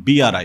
BRI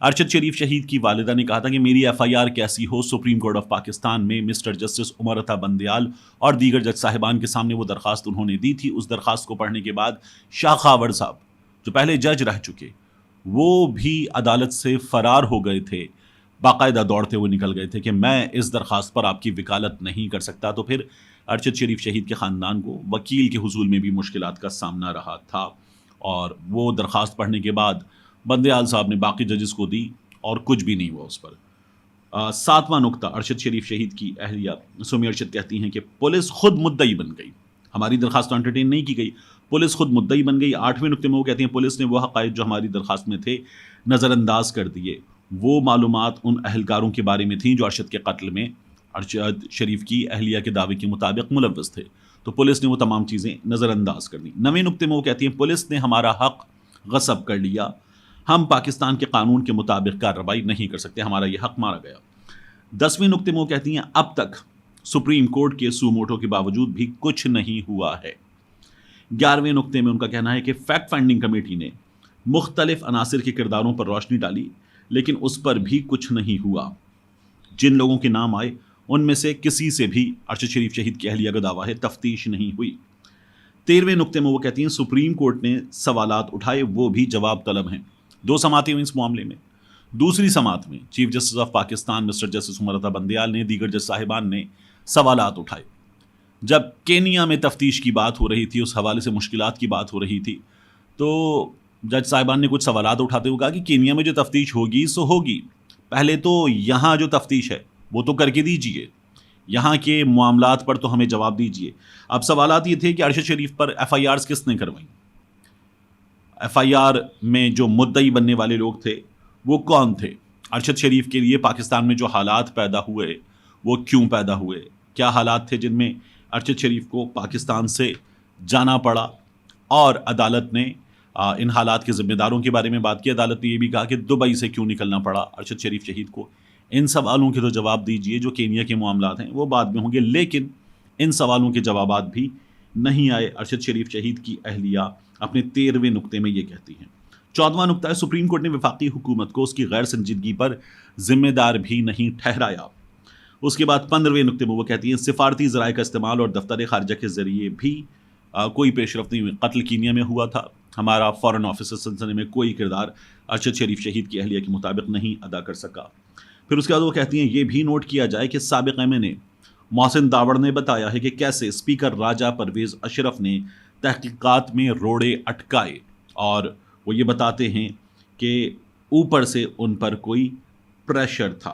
Arshad شریف شہید کی والدہ نے کہا تھا کہ میری ایف آئی آر کیسی ہو، سپریم کورٹ آف پاکستان میں مسٹر جسٹس عمر عطا بندیال اور دیگر جج صاحبان کے سامنے وہ درخواست انہوں نے دی تھی. اس درخواست کو پڑھنے کے بعد شاہ خاور صاحب جو پہلے جج رہ چکے وہ بھی عدالت سے فرار ہو گئے تھے، باقاعدہ دوڑتے ہوئے نکل گئے تھے کہ میں اس درخواست پر آپ کی وکالت نہیں کر سکتا. تو پھر ارشد شریف شہید کے خاندان کو وکیل کے حصول میں بھی مشکلات کا سامنا رہا تھا، اور وہ درخواست پڑھنے کے بعد بندیال صاحب نے باقی ججز کو دی اور کچھ بھی نہیں ہوا اس پر. 7واں نقطہ، ارشد شریف شہید کی اہلیہ سمی ارشد کہتی ہیں کہ پولیس خود مدعی بن گئی، ہماری درخواست تو انٹرٹین نہیں کی گئی، پولیس خود مدعی بن گئی. 8ویں نقطے میں وہ کہتی ہیں پولیس نے وہ حقائق جو ہماری درخواست میں تھے نظر انداز کر دیے. وہ معلومات ان اہلکاروں کے بارے میں تھیں جو ارشد کے قتل میں ارشد شریف کی اہلیہ کے دعوے کے مطابق ملوث تھے، تو پولیس نے وہ تمام چیزیں نظر انداز کر دیں. 9ویں نقطے میں وہ کہتی ہیں پولیس نے ہمارا حق غصب کر لیا، ہم پاکستان کے قانون کے مطابق کارروائی نہیں کر سکتے، ہمارا یہ حق مارا گیا. 10ویں نقطے میں وہ کہتی ہیں اب تک سپریم کورٹ کے سو موٹو کے باوجود بھی کچھ نہیں ہوا ہے. 11ویں نقطے میں ان کا کہنا ہے کہ فیکٹ فائنڈنگ کمیٹی نے مختلف عناصر کے کرداروں پر روشنی ڈالی لیکن اس پر بھی کچھ نہیں ہوا. جن لوگوں کے نام آئے ان میں سے کسی سے بھی ارشد شریف شہید کی اہلیہ کا دعویٰ ہے تفتیش نہیں ہوئی. 13ویں نقطے میں وہ کہتی ہیں سپریم کورٹ نے سوالات اٹھائے وہ بھی جواب طلب ہیں. 2 سماعتیں ہوئیں اس معاملے میں. دوسری سماعت میں chief justice of Pakistan mister justice Umar Ata Bandial نے دیگر جج صاحبان نے سوالات اٹھائے. جب کینیا میں تفتیش کی بات ہو رہی تھی، اس حوالے سے مشکلات کی بات ہو رہی تھی، تو جج صاحبان نے کچھ سوالات اٹھاتے ہوئے کہا کہ کینیا میں جو تفتیش ہوگی سو ہوگی، پہلے تو یہاں جو تفتیش ہے وہ تو کر کے دیجئے، یہاں کے معاملات پر تو ہمیں جواب دیجئے. اب سوالات یہ تھے کہ ارشد شریف پر ایف آئی آرز کس نے کروائیں، ایف آئی آر میں جو مدعی بننے والے لوگ تھے وہ کون تھے، ارشد شریف کے لیے پاکستان میں جو حالات پیدا ہوئے وہ کیوں پیدا ہوئے، کیا حالات تھے جن میں ارشد شریف کو پاکستان سے جانا پڑا. اور عدالت نے ان حالات کے ذمہ داروں کے بارے میں بات کی. عدالت نے یہ بھی کہا کہ دبئی سے کیوں نکلنا پڑا ارشد شریف شہید کو. ان سوالوں کے تو جواب دیجئے، جو کینیا کے معاملات ہیں وہ بعد میں ہوں گے، لیکن ان سوالوں کے جوابات بھی نہیں آئے. ارشد شریف شہید کی اہلیہ اپنے 13ویں نقطے میں یہ کہتی ہیں. 14واں نقطہ ہے سپریم کورٹ نے وفاقی حکومت کو اس کی غیر سنجیدگی پر ذمہ دار بھی نہیں ٹھہرایا. اس کے بعد 15ویں نقطے میں وہ کہتی ہیں سفارتی ذرائع کا استعمال اور دفتر خارجہ کے ذریعے بھی کوئی پیش رفت نہیں ہوئی. قتل کینیا میں ہوا تھا، ہمارا فارن آفس اس سلسلے میں کوئی کردار ارشد شریف شہید کی اہلیہ کے مطابق نہیں ادا کر سکا. پھر اس کے بعد وہ کہتی ہیں یہ بھی نوٹ کیا جائے کہ سابق ایم این اے محسن داوڑ نے بتایا ہے کہ کیسے اسپیکر راجہ پرویز اشرف نے تحقیقات میں روڑے اٹکائے، اور وہ یہ بتاتے ہیں کہ اوپر سے ان پر کوئی پریشر تھا.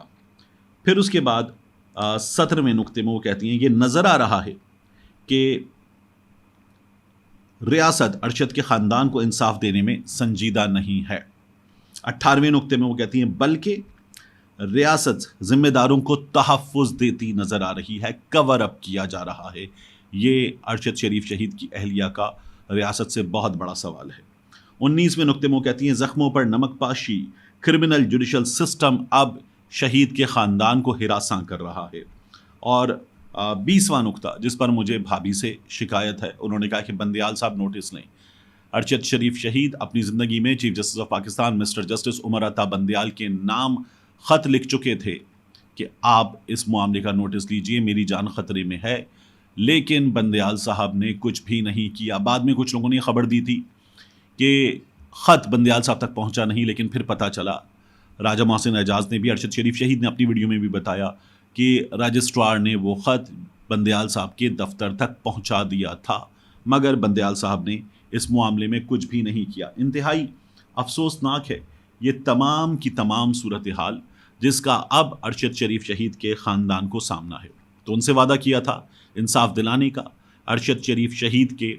پھر اس کے بعد 17ویں نقطے میں وہ کہتی ہیں یہ نظر آ رہا ہے کہ ریاست ارشد کے خاندان کو انصاف دینے میں سنجیدہ نہیں ہے. 18ویں نقطے میں وہ کہتی ہیں بلکہ ریاست ذمہ داروں کو تحفظ دیتی نظر آ رہی ہے، کور اپ کیا جا رہا ہے. یہ ارشد شریف شہید کی اہلیہ کا ریاست سے بہت بڑا سوال ہے. 19ویں نقطے میں وہ کہتی ہیں زخموں پر نمک پاشی، کرمنل جوڈیشل سسٹم اب شہید کے خاندان کو ہراساں کر رہا ہے. اور 20واں نقطہ جس پر مجھے بھابھی سے شکایت ہے، انہوں نے کہا کہ بندیال صاحب نوٹس لیں، ارشد شریف شہید اپنی زندگی میں chief justice of Pakistan mister justice Umar Ata Bandial کے نام خط لکھ چکے تھے کہ آپ اس معاملے کا نوٹس لیجئے، میری جان خطرے میں ہے. لیکن بندیال صاحب نے کچھ بھی نہیں کیا. بعد میں کچھ لوگوں نے خبر دی تھی کہ خط بندیال صاحب تک پہنچا نہیں، لیکن پھر پتہ چلا راجہ محسن اعجاز نے بھی، ارشد شریف شہید نے اپنی ویڈیو میں بھی بتایا کہ رجسٹرار نے وہ خط بندیال صاحب کے دفتر تک پہنچا دیا تھا، مگر بندیال صاحب نے اس معاملے میں کچھ بھی نہیں کیا. انتہائی افسوسناک ہے یہ تمام کی تمام صورتحال جس کا اب ارشد شریف شہید کے خاندان کو سامنا ہے. تو ان سے وعدہ کیا تھا انصاف دلانے کا، ارشد شریف شہید کے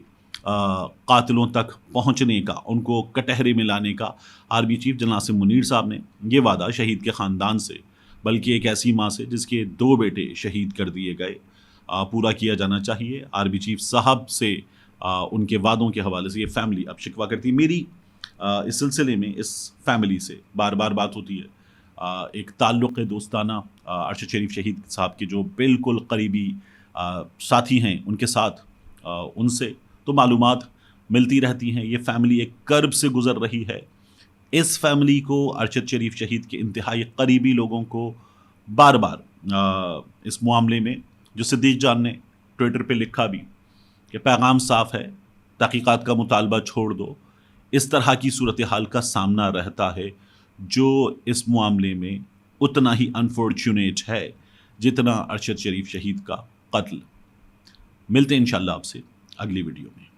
قاتلوں تک پہنچنے کا، ان کو کٹہرے میں لانے کا. Army chief general Asim Munir صاحب نے یہ وعدہ شہید کے خاندان سے، بلکہ ایک ایسی ماں سے جس کے 2 بیٹے شہید کر دیے گئے، پورا کیا جانا چاہیے. آرمی چیف صاحب سے ان کے وعدوں کے حوالے سے یہ فیملی اب شکوہ کرتی. میری اس سلسلے میں اس فیملی سے بار بار بات ہوتی ہے. ایک تعلق دوستانہ ارشد شریف شہید صاحب کے جو بالکل قریبی ساتھی ہیں ان کے ساتھ ان سے تو معلومات ملتی رہتی ہیں. یہ فیملی ایک کرب سے گزر رہی ہے، اس فیملی کو، ارشد شریف شہید کے انتہائی قریبی لوگوں کو بار بار اس معاملے میں، جو صدیق جان نے ٹویٹر پہ لکھا بھی کہ پیغام صاف ہے، تحقیقات کا مطالبہ چھوڑ دو، اس طرح کی صورتحال کا سامنا رہتا ہے جو اس معاملے میں اتنا ہی انفارچونیٹ ہے جتنا ارشد شریف شہید کا قتل۔ ملتے ہیں انشاءاللہ آپ سے اگلی ویڈیو میں۔